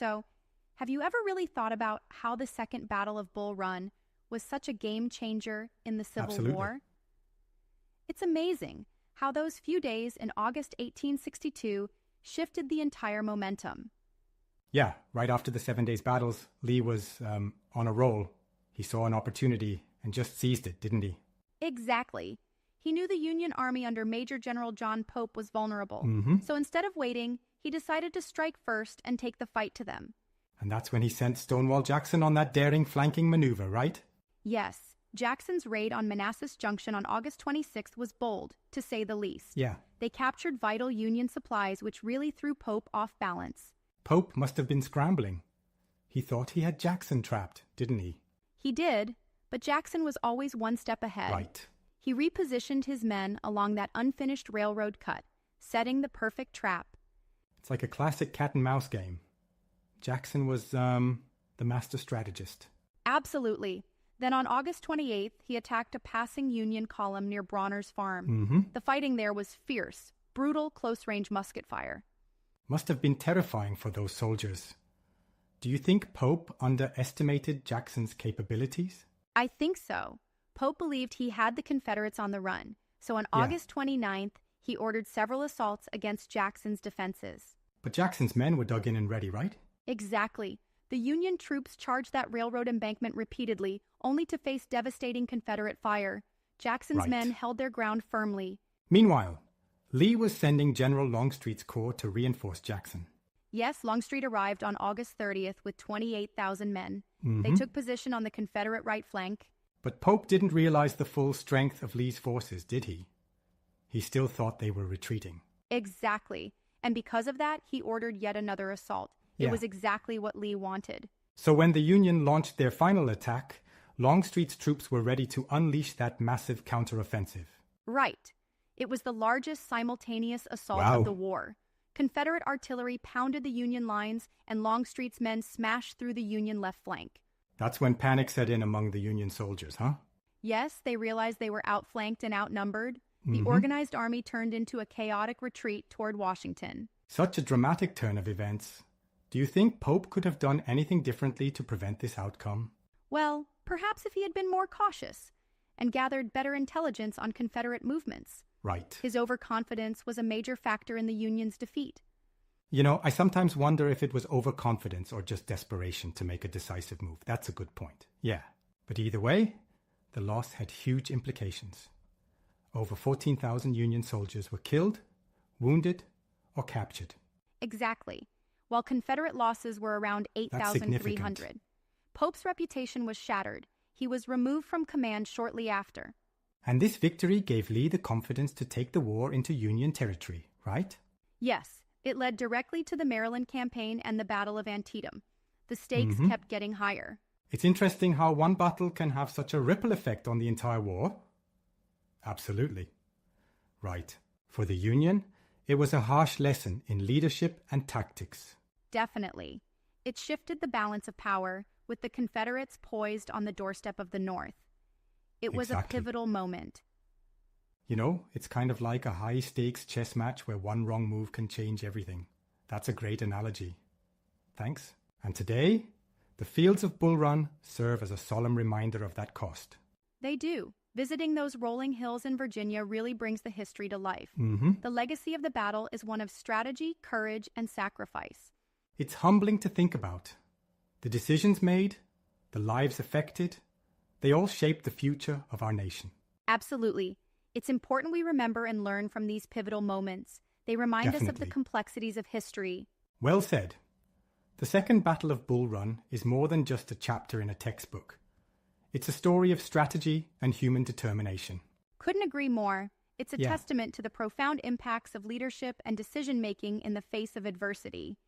So, have you ever really thought about how the Second Battle of Bull Run was such a game changer in the Civil Absolutely. War? It's amazing how those few days in August 1862 shifted the entire momentum. Yeah, right after the 7 Days battles, Lee was on a roll. He saw an opportunity and just seized it, didn't he? Exactly. He knew the Union Army under Major General John Pope was vulnerable. So instead of waiting, he decided to strike first and take the fight to them. And that's when he sent Stonewall Jackson on that daring flanking maneuver, right? Yes, Jackson's raid on Manassas Junction on August 26th was bold, to say the least. Yeah. They captured vital Union supplies, which really threw Pope off balance. Pope must have been scrambling. He thought he had Jackson trapped, didn't he? He did, but Jackson was always one step ahead. Right. He repositioned his men along that unfinished railroad cut, setting the perfect trap. It's like a classic cat and mouse game. Jackson was the master strategist. Absolutely. Then on August 28th, he attacked a passing Union column near Bronner's farm. The fighting there was fierce, brutal, close-range musket fire. Must have been terrifying for those soldiers. Do you think Pope underestimated Jackson's capabilities? I think so. Pope believed he had the Confederates on the run, so on August 29th, he ordered several assaults against Jackson's defenses. But Jackson's men were dug in and ready, right? Exactly. The Union troops charged that railroad embankment repeatedly, only to face devastating Confederate fire. Jackson's men held their ground firmly. Meanwhile, Lee was sending General Longstreet's corps to reinforce Jackson. Yes, Longstreet arrived on August 30th with 28,000 men. They took position on the Confederate right flank. But Pope didn't realize the full strength of Lee's forces, did he? He still thought they were retreating. Exactly. And because of that, he ordered yet another assault. It was exactly what Lee wanted. So when the Union launched their final attack, Longstreet's troops were ready to unleash that massive counteroffensive. Right. It was the largest simultaneous assault of the war. Confederate artillery pounded the Union lines, and Longstreet's men smashed through the Union left flank. That's when panic set in among the Union soldiers, huh? Yes, they realized they were outflanked and outnumbered. The organized army turned into a chaotic retreat toward Washington. Such a dramatic turn of events. Do you think Pope could have done anything differently to prevent this outcome? Well, perhaps if he had been more cautious and gathered better intelligence on Confederate movements. Right. His overconfidence was a major factor in the Union's defeat. You know, I sometimes wonder if it was overconfidence or just desperation to make a decisive move. That's a good point. Yeah. But either way, the loss had huge implications. Over 14,000 Union soldiers were killed, wounded, or captured. Exactly. While Confederate losses were around 8,300. Pope's reputation was shattered. He was removed from command shortly after. And this victory gave Lee the confidence to take the war into Union territory, right? Yes, it led directly to the Maryland Campaign and the Battle of Antietam. The stakes kept getting higher. It's interesting how one battle can have such a ripple effect on the entire war. Absolutely. Right. For the Union, it was a harsh lesson in leadership and tactics. Definitely. It shifted the balance of power, with the Confederates poised on the doorstep of the North. It was a pivotal moment. You know, it's kind of like a high-stakes chess match where one wrong move can change everything. That's a great analogy. Thanks. And today, the fields of Bull Run serve as a solemn reminder of that cost. They do. Visiting those rolling hills in Virginia really brings the history to life. The legacy of the battle is one of strategy, courage, and sacrifice. It's humbling to think about. The decisions made, the lives affected, they all shape the future of our nation. Absolutely. It's important we remember and learn from these pivotal moments. They remind us of the complexities of history. Well said. The Second Battle of Bull Run is more than just a chapter in a textbook. It's a story of strategy and human determination. Couldn't agree more. It's a testament to the profound impacts of leadership and decision-making in the face of adversity.